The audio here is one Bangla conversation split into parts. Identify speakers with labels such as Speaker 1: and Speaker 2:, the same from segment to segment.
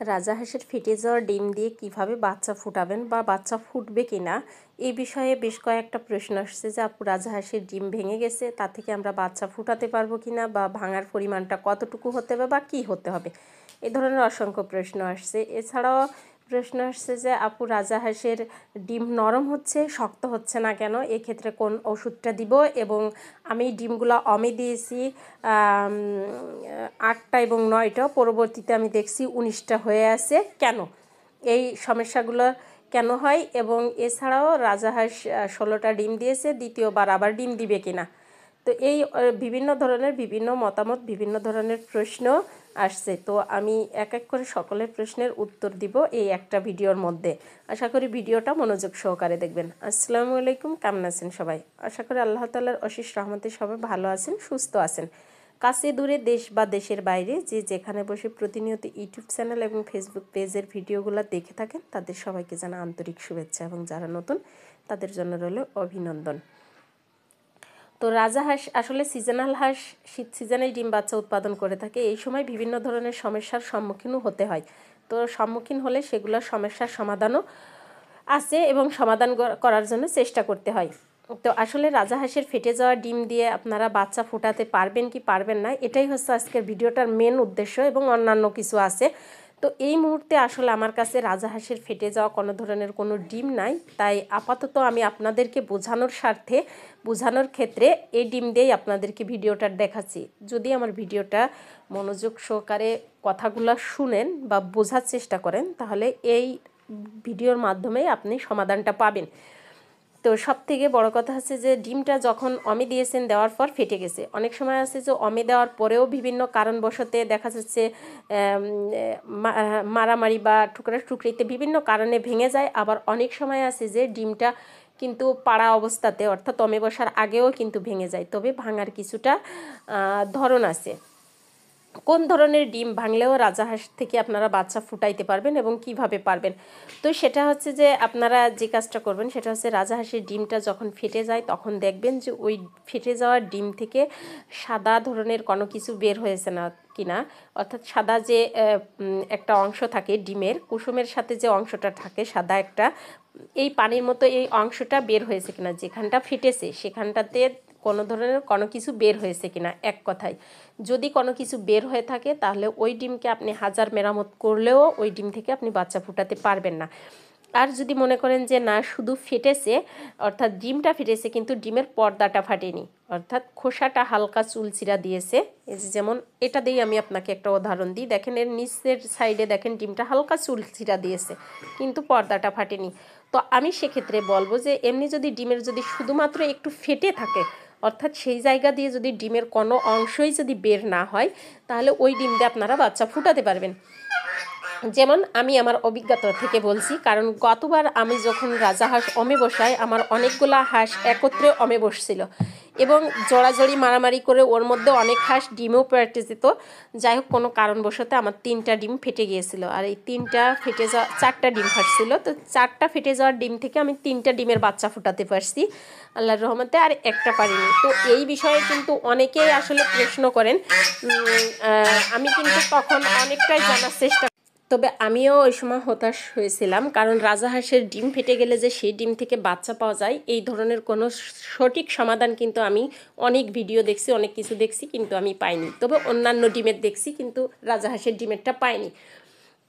Speaker 1: রাজাহাঁসের ফেটে যাওয়া ডিম দিয়ে কিভাবে বাচ্চা ফুটাবেন বা বাচ্চা ফুটবে কিনা এই বিষয়ে বেশ কয়েকটা প্রশ্ন আসছে যে আপু রাজাহাঁসের ডিম ভেঙে গেছে, তা থেকে আমরা বাচ্চা ফুটাতে পারবো কিনা বা ভাঙার পরিমাণটা কতটুকু হতে হবে বা কী হতে হবে, এই ধরনের অসংখ্য প্রশ্ন আসছে। এছাড়াও প্রশ্ন আসছে যে আপু রাজাহাঁসের ডিম নরম হচ্ছে, শক্ত হচ্ছে না কেন, এক্ষেত্রে কোন ওষুধটা দিব, এবং আমি ডিমগুলো অমে দিয়েছি 8টা এবং 9টা, পরবর্তীতে আমি দেখছি 19টা হয়ে আছে কেন, এই সমস্যাগুলো কেন হয়, এবং এছাড়াও রাজাহাঁস 16টা ডিম দিয়েছে, দ্বিতীয়বার আবার ডিম দিবে কিনা। তো এই বিভিন্ন ধরনের বিভিন্ন মতামত, বিভিন্ন ধরনের প্রশ্ন আসছে। তো আমি এক এক করে সকলের প্রশ্নের উত্তর দিব এই একটা ভিডিওর মধ্যে। আশা করি ভিডিওটা মনোযোগ সহকারে দেখবেন। আসসালামু আলাইকুম, কেমন আছেন সবাই? আশা করি আল্লাহ তাআলার অশেষ রহমতে সবাই ভালো আছেন, সুস্থ আছেন। কাছে দূরে দেশ বা দেশের বাইরে যে যেখানে বসে প্রতিনিয়ত ইউটিউব চ্যানেল এবং ফেসবুক পেজের ভিডিওগুলো দেখে থাকেন তাদের সবাইকে জানা আন্তরিক শুভেচ্ছা, এবং যারা নতুন তাদের জন্য রইল অভিনন্দন। তো রাজাহাঁস আসলে সিজনাল হাঁস, শীত সিজনেই ডিম বাচ্চা উৎপাদন করে থাকে। এই সময় বিভিন্ন ধরনের সমস্যার সম্মুখীনও হতে হয়। তো সম্মুখীন হলে সেগুলোর সমস্যার সমাধানও আছে এবং সমাধান করার জন্য চেষ্টা করতে হয়। তো আসলে রাজাহাঁসের ফেটে যাওয়া ডিম দিয়ে আপনারা বাচ্চা ফোটাতে পারবেন কি পারবেন না, এটাই হচ্ছে আজকের ভিডিওটার মেন উদ্দেশ্য, এবং অন্যান্য কিছু আছে। তো এই মুহূর্তে আসলে আমার কাছে রাজাহাঁসের ফেটে যাওয়া কোনো ধরনের কোনো ডিম নাই, তাই আপাতত আমি আপনাদেরকে বোঝানোর স্বার্থে, বোঝানোর ক্ষেত্রে এই ডিম দিয়েই আপনাদেরকে ভিডিওটা দেখাচ্ছি। যদি আমার ভিডিওটা মনোযোগ সহকারে কথাগুলো শুনেন বা বোঝার চেষ্টা করেন, তাহলে এই ভিডিওর মাধ্যমে আপনি সমাধানটা পাবেন। তো সব থেকে বড় কথা হচ্ছে যে ডিমটা যখন অমে দিয়েছেন, দেওয়ার পর ফেটে গেছে। অনেক সময় আছে যে অমে দেওয়ার পরেও বিভিন্ন কারণবশতে দেখা যাচ্ছে মারামারি বা টুকরা টুকরিতে বিভিন্ন কারণে ভেঙে যায়। আবার অনেক সময় আছে যে ডিমটা কিন্তু পাড়া অবস্থাতে, অর্থাৎ অমে বসার আগেও কিন্তু ভেঙে যায়, তবে ভাঙার কিছুটা ধরন আছে। কোন ধরনের ডিম ভাঙলেও রাজাহাঁস থেকে আপনারা বাচ্চা ফুটাইতে পারবেন এবং কিভাবে পারবেন, তো সেটা হচ্ছে যে আপনারা যে কাজটা করবেন সেটা হচ্ছে রাজাহাঁসের ডিমটা যখন ফেটে যায় তখন দেখবেন যে ওই ফেটে যাওয়ার ডিম থেকে সাদা ধরনের কোনো কিছু বের হয়েছে না কিনা, অর্থাৎ সাদা যে একটা অংশ থাকে ডিমের কুসুমের সাথে যে অংশটা থাকে সাদা একটা, এই পানির মতো এই অংশটা বের হয়েছে কিনা, যেখানটা ফেটেছে সেখানটাতে কোনো ধরনের কোনো কিছু বের হয়েছে কিনা। এক কথায় যদি কোনো কিছু বের হয়ে থাকে তাহলে ওই ডিমকে আপনি হাজার মেরামত করলেও ওই ডিম থেকে আপনি বাচ্চা ফুটাতে পারবেন না। আর যদি মনে করেন যে না শুধু ফেটেছে, অর্থাৎ ডিমটা ফেটেছে কিন্তু ডিমের পর্দাটা ফাটেনি, অর্থাৎ খোসাটা হালকা চুলচিরা দিয়েছে, এই যে যেমন এটা দিয়েই আমি আপনাকে একটা উদাহরণ দিই, দেখেন এর নিচের সাইডে দেখেন ডিমটা হালকা চুলচিরা দিয়েছে কিন্তু পর্দাটা ফাটেনি, তো আমি সেক্ষেত্রে বলবো যে এমনি যদি ডিমের যদি শুধুমাত্র একটু ফেটে থাকে, অর্থাৎ সেই জায়গা দিয়ে যদি ডিমের কোনো অংশই যদি বের না হয়, তাহলে ওই ডিম দিয়ে আপনারা বাচ্চা ফুটাতে পারবেন। যেমন আমি আমার অভিজ্ঞতা থেকে বলছি, কারণ গতবার আমি যখন রাজাহাঁস অমে বসাই আমার অনেকগুলা হাঁস একত্রে অমে বসছিল এবং জড়াজড়ি মারামারি করে ওর মধ্যে অনেক হাঁস ডিমও পেটে যেত। যাই হোক কোনো কারণবশত আমার 3টা ডিম ফেটে গিয়েছিল, আর এই 3টা ফেটে যাওয়া 4টা ডিম ফাটছিল, তো 4টা ফেটে যাওয়ার ডিম থেকে আমি 3টা ডিমের বাচ্চা ফুটাতে পারছি আল্লাহর রহমতে, আর একটা পারিনি। তো এই বিষয়ে কিন্তু অনেকেই আসলে প্রশ্ন করেন, আমি কিন্তু তখন অনেকটাই জানার চেষ্টা, তবে আমিও ওই সময় হতাশ হয়েছিলাম, কারণ রাজাহাঁসের ডিম ফেটে গেলে যে সেই ডিম থেকে বাচ্চা পাওয়া যায় এই ধরনের কোনো সঠিক সমাধান কিন্তু আমি অনেক ভিডিও দেখছি, অনেক কিছু দেখছি, কিন্তু আমি পাইনি। তবে অন্যান্য ডিমের দেখছি কিন্তু রাজাহাঁসের ডিমেরটা পাইনি।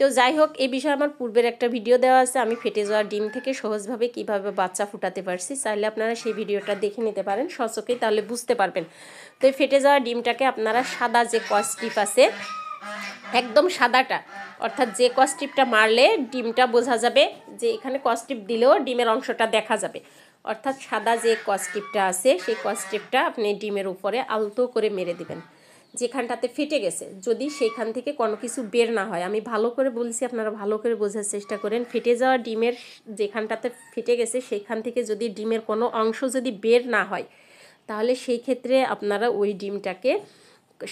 Speaker 1: তো যাই হোক, এই বিষয়ে আমার পূর্বের একটা ভিডিও দেওয়া আছে, আমি ফেটে যাওয়া ডিম থেকে সহজভাবে কিভাবে বাচ্চা ফুটাতে পারছি, চাইলে আপনারা সেই ভিডিওটা দেখে নিতে পারেন সচকেই, তাহলে বুঝতে পারবেন। তো এই ফেটে যাওয়া ডিমটাকে আপনারা সাদা যে কস্টিপ আছে, একদম সাদাটা, অর্থাৎ যে কস্টিপটা মারলে ডিমটা বোঝা যাবে যে এখানে কস্টিপ দিলেও ডিমের অংশটা দেখা যাবে, অর্থাৎ সাদা যে কস্টিপটা আছে সেই কস্টিপটা আপনি ডিমের উপরে আলতো করে মেরে দিবেন যেখানটাতে ফেটে গেছে, যদি সেইখান থেকে কোনো কিছু বের না হয়। আমি ভালো করে বলছি, আপনারা ভালো করে বোঝার চেষ্টা করেন। ফেটে যাওয়া ডিমের যেখানটাতে ফেটে গেছে সেইখান থেকে যদি ডিমের কোনো অংশ যদি বের না হয়, তাহলে সেই ক্ষেত্রে আপনারা ওই ডিমটাকে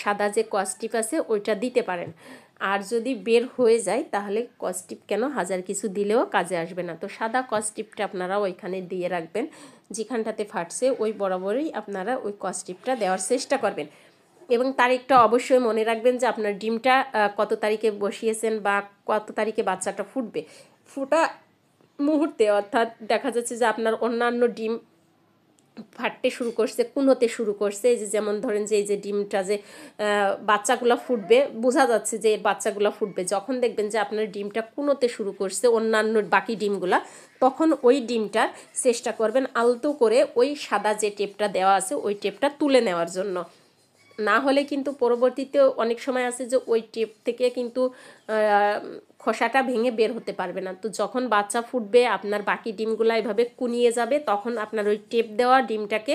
Speaker 1: সাদা যে কস্টিপ আছে ওইটা দিতে পারেন। আর যদি বের হয়ে যায় তাহলে কস্টিপ কেন, হাজার কিছু দিলেও কাজে আসবে না। তো সাদা কস্টিপটা আপনারা ওইখানে দিয়ে রাখবেন, যেখানটাতে ফাটছে ওই বরাবরই আপনারা ওই কস্টিপটা দেওয়ার চেষ্টা করবেন। এবং তারিখটা অবশ্যই মনে রাখবেন যে আপনার ডিমটা কত তারিখে বসিয়েছেন বা কত তারিখে বাচ্চাটা ফুটবে। ফুটা মুহূর্তে অর্থাৎ দেখা যাচ্ছে যে আপনার অন্যান্য ডিম ফাটতে শুরু করছে, কুনোতে শুরু করছে, এই যে যেমন ধরেন যে এই যে ডিমটা যে বাচ্চাগুলো ফুটবে, বোঝা যাচ্ছে যে বাচ্চাগুলো ফুটবে। যখন দেখবেন যে আপনার ডিমটা কুনোতে শুরু করছে অন্যান্য বাকি ডিমগুলা, তখন ওই ডিমটার চেষ্টা করবেন আলতো করে ওই সাদা যে টেপটা দেওয়া আছে ওই টেপটা তুলে নেওয়ার জন্য। না হলে কিন্তু পরবর্তীতে অনেক সময় আছে যে ওই টেপ থেকে কিন্তু খোসাটা ভেঙে বের হতে পারবে না। তো যখন বাচ্চা ফুটবে আপনার বাকি ডিমগুলো এভাবে কুনিয়ে যাবে, তখন আপনার ওই টেপ দেওয়া ডিমটাকে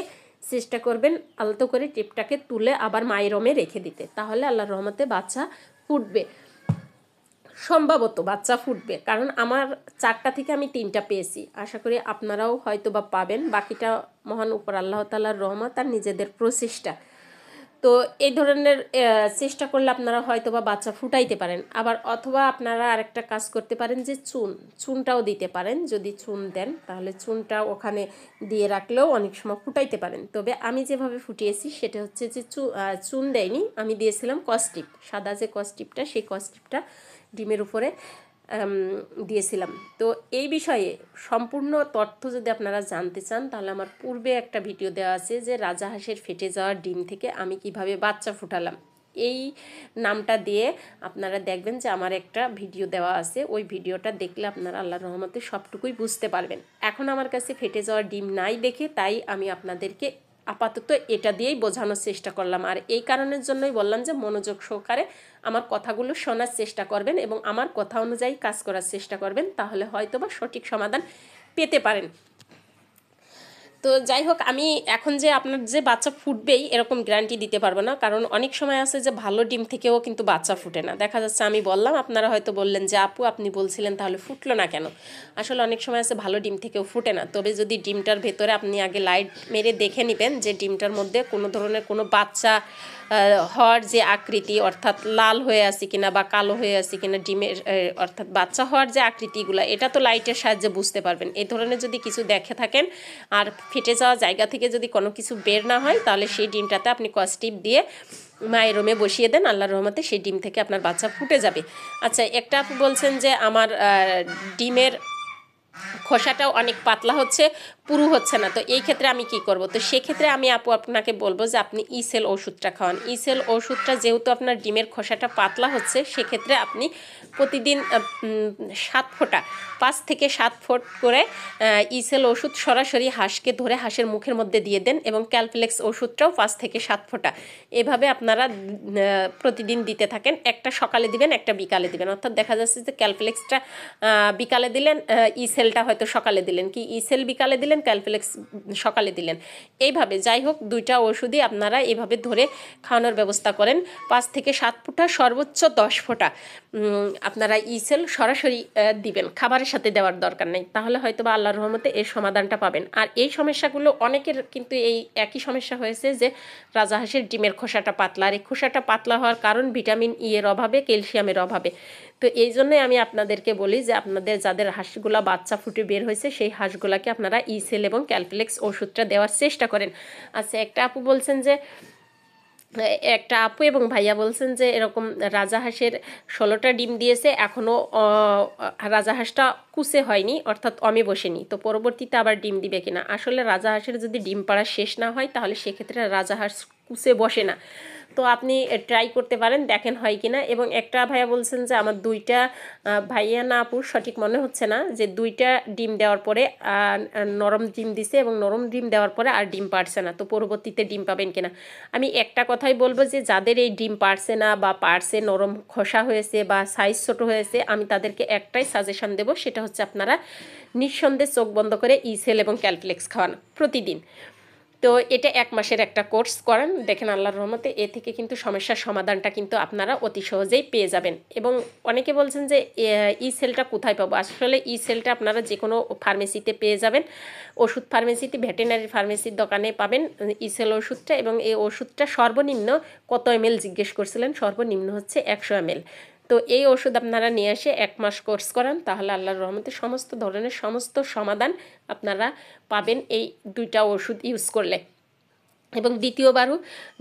Speaker 1: চেষ্টা করবেন আলতো করে টেপটাকে তুলে আবার মাইরমে রেখে দিতে, তাহলে আল্লাহর রহমতে বাচ্চা ফুটবে, সম্ভবত বাচ্চা ফুটবে। কারণ আমার 4টা থেকে আমি 3টা পেয়েছি, আশা করি আপনারাও হয়তো বা পাবেন। বাকিটা মহান উপর আল্লাহ তাআলার রহমত আর নিজেদের প্রচেষ্টা। তো এই ধরনের চেষ্টা করলে আপনারা হয়তো বা বাচ্চা ফুটাইতে পারেন। আবার অথবা আপনারা আরেকটা কাজ করতে পারেন যে চুনটাও দিতে পারেন। যদি চুন দেন তাহলে চুনটা ওখানে দিয়ে রাখলেও অনেক সময় ফুটাইতে পারেন। তবে আমি যেভাবে ফুটিয়েছি সেটা হচ্ছে যে চুন দেয়নি, আমি দিয়েছিলাম কস্টিপ, সাদা যে কস্টিপটা সেই কস্টিপটা ডিমের উপরে দিয়েছিলাম। তো এই বিষয়ে সম্পূর্ণ তথ্য যদি আপনারা জানতে চান তাহলে আমার পূর্বে একটা ভিডিও দেওয়া আছে যে রাজাহাঁসের ফেটে যাওয়া ডিম থেকে আমি কিভাবে বাচ্চা ফুটালাম, এই নামটা দিয়ে আপনারা দেখবেন যে আমার একটা ভিডিও দেওয়া আছে। ওই ভিডিওটা দেখলে আপনারা আল্লাহর রহমতে সবটুকুই বুঝতে পারবেন। এখন আমার কাছে ফেটে যাওয়া ডিম নাই দেখে তাই আমি আপনাদেরকে আপাতত এটা দিয়েই বোঝানোর চেষ্টা করলাম। আর এই কারণের জন্যই বললাম যে মনোযোগ সহকারে আমার কথাগুলো শোনার চেষ্টা করবেন এবং আমার কথা অনুযায়ী কাজ করার চেষ্টা করবেন, তাহলে হয়তোবা সঠিক সমাধান পেতে পারেন। তো যাই হোক, আমি এখন যে আপনার যে বাচ্চা ফুটবেই এরকম গ্যারান্টি দিতে পারবো না, কারণ অনেক সময় আছে যে ভালো ডিম থেকেও কিন্তু বাচ্চা ফুটে না। দেখা যাচ্ছে আমি বললাম, আপনারা হয়তো বললেন যে আপু আপনি বলছিলেন তাহলে ফুটলো না কেন। আসলে অনেক সময় আছে ভালো ডিম থেকেও ফুটে না। তবে যদি ডিমটার ভেতরে আপনি আগে লাইট মেরে দেখে নেবেন যে ডিমটার মধ্যে কোনো ধরনের কোনো বাচ্চা হওয়ার যে আকৃতি, অর্থাৎ লাল হয়ে আছে কিনা বা কালো হয়ে আছে কিনা ডিমের, অর্থাৎ বাচ্চা হওয়ার যে আকৃতিগুলো, এটা তো লাইটের সাহায্যে বুঝতে পারবেন। এই ধরনের যদি কিছু দেখে থাকেন আর ফেটে যাওয়া জায়গা থেকে যদি কোনো কিছু বের না হয়, তাহলে সেই ডিমটাতে আপনি কস্টিপ দিয়ে মায়ের রুমে বসিয়ে দেন, আল্লাহর রহমতে সেই ডিম থেকে আপনার বাচ্চা ফুটে যাবে। আচ্ছা, একটা আপু বলছেন যে আমার ডিমের খোসাটাও অনেক পাতলা হচ্ছে, পুরু হচ্ছে না, তো এই ক্ষেত্রে আমি কি করব? তো সেক্ষেত্রে আমি আপু আপনাকে বলবো যে আপনি ইসেল ওষুধটা খাওয়ান। ইসেল ওষুধটা যেহেতু আপনার ডিমের খোসাটা পাতলা হচ্ছে, সেক্ষেত্রে আপনি প্রতিদিন 7 ফোঁটা 5 থেকে 7 ফোঁট করে ইসেল ওষুধ সরাসরি হাঁসকে ধরে হাঁসের মুখের মধ্যে দিয়ে দেন, এবং ক্যালফ্লেক্স ওষুধটাও 5 থেকে 7 ফোঁটা এভাবে আপনারা প্রতিদিন দিতে থাকেন। একটা সকালে দিবেন, একটা বিকালে দিবেন। অর্থাৎ দেখা যাচ্ছে যে ক্যালফ্লেক্সটা বিকালে দিলেন, ইসেলটা হয়তো সকালে দিলেন, কি ইসেল বিকালে দিলেন, ক্যালফ্লেক্স সকালে দিলেন। এইভাবে যাই হোক 2টা ওষুধই আপনারা এভাবে ধরে খাওয়ানোর ব্যবস্থা করেন। 5 থেকে 7 ফোঁটা, সর্বোচ্চ 10 ফোঁটা আপনারা ইসেল সরাসরি দিবেন, খাবারের সাথে দেওয়ার দরকার নেই। তাহলে হয়তো বা আল্লাহর রহমতে এর সমাধানটা পাবেন। আর এই সমস্যাগুলো অনেকের কিন্তু এই একই সমস্যা হয়েছে যে রাজাহাঁসের ডিমের খোসাটা পাতলা। আর এই খোসাটা পাতলা হওয়ার কারণ ভিটামিন ই এর অভাবে, ক্যালসিয়ামের অভাবে। তো এই জন্যই আমি আপনাদেরকে বলি যে আপনাদের যাদের হাঁসগুলা বাচ্চা ফুটে বের হয়েছে সেই হাঁসগুলাকে আপনারা ইসেল এবং ক্যালফ্লেক্স ওষুধটা দেওয়ার চেষ্টা করেন। আচ্ছা, একটা আপু বলছেন যে একটা আপু এবং ভাইয়া বলছেন যে এরকম রাজাহাঁসের 16টা ডিম দিয়েছে, এখনও রাজাহাঁসটা কুচে হয়নি, অর্থাৎ অমে বসেনি, তো পরবর্তীতে আবার ডিম দিবে কিনা। আসলে রাজাহাঁসের যদি ডিম পাড়া শেষ না হয় তাহলে সেক্ষেত্রে রাজাহাঁস কুচে বসে না। তো আপনি ট্রাই করতে পারেন, দেখেন হয় কিনা। এবং একটা ভাইয়া বলছেন যে আমার 2টা, ভাইয়া না আপুর সঠিক মনে হচ্ছে না, যে 2টা ডিম দেওয়ার পরে নরম ডিম দিছে এবং নরম ডিম দেওয়ার পরে আর ডিম পারছে না, তো পরবর্তীতে ডিম পাবেন কিনা। আমি একটা কথাই বলবো যে যাদের এই ডিম পারছে না বা পারছে, নরম খোসা হয়েছে বা সাইজ ছোট হয়েছে, আমি তাদেরকে একটাই সাজেশন দেব, সেটা হচ্ছে আপনারা নিঃসন্দেহে চোখ বন্ধ করে ইসেল এবং ক্যালফ্লেক্স খাওয়ান প্রতিদিন। তো এটা 1 মাসের একটা কোর্স করেন, দেখেন আল্লাহর রহমতে এ থেকে কিন্তু সমস্যার সমাধানটা কিন্তু আপনারা অতি সহজেই পেয়ে যাবেন। এবং অনেকে বলছেন যে ইসেলটা কোথায় পাবো। আসলে ইসেলটা আপনারা যে কোনো ফার্মেসিতে পেয়ে যাবেন, ওষুধ ফার্মেসিতে, ভেটেরিনারি ফার্মেসির দোকানে পাবেন ইসেল ওষুধটা। এবং এই ওষুধটা সর্বনিম্ন কত ml জিজ্ঞেস করছিলেন, সর্বনিম্ন হচ্ছে 100 ml। তো এই ওষুধ আপনারা নিয়ে এসে 1 মাস কোর্স করান, তাহলে আল্লাহর রহমতে সমস্ত ধরনের সমস্ত সমাধান আপনারা পাবেন এই 2টা ওষুধ ইউজ করলে। এবং দ্বিতীয়বারও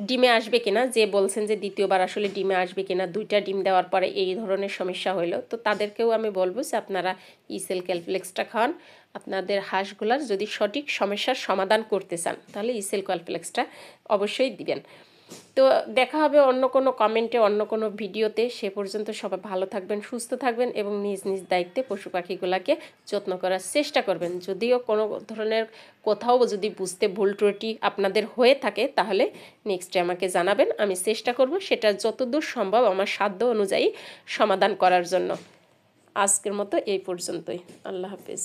Speaker 1: ডিমে আসবে কিনা, যে বলছেন যে দ্বিতীয়বার আসলে ডিমে আসবে কিনা, 2টা ডিম দেওয়ার পরে এই ধরনের সমস্যা হলো, তো তাদেরকেও আমি বলবো যে আপনারা ইসেল ক্যালপ্লেক্সটা খাওয়ান। আপনাদের হাঁসগুলার যদি সঠিক সমস্যার সমাধান করতে চান তাহলে ইসেল ক্যালপ্লেক্সটা অবশ্যই দিবেন। তো দেখা হবে অন্য কোনো কমেন্টে, অন্য কোনো ভিডিওতে। সে পর্যন্ত সবাই ভালো থাকবেন, সুস্থ থাকবেন এবং নিজ নিজ দায়িত্বে পশু পাখিগুলোকে যত্ন করার চেষ্টা করবেন। যদিও কোনো ধরনের কোথাও যদি বুঝতে ভুল ত্রুটি আপনাদের হয়ে থাকে তাহলে নেক্সটে আমাকে জানাবেন, আমি চেষ্টা করব সেটা যতদূর সম্ভব আমার সাধ্য অনুযায়ী সমাধান করার জন্য। আজকের মতো এই পর্যন্তই। আল্লাহ হাফেজ।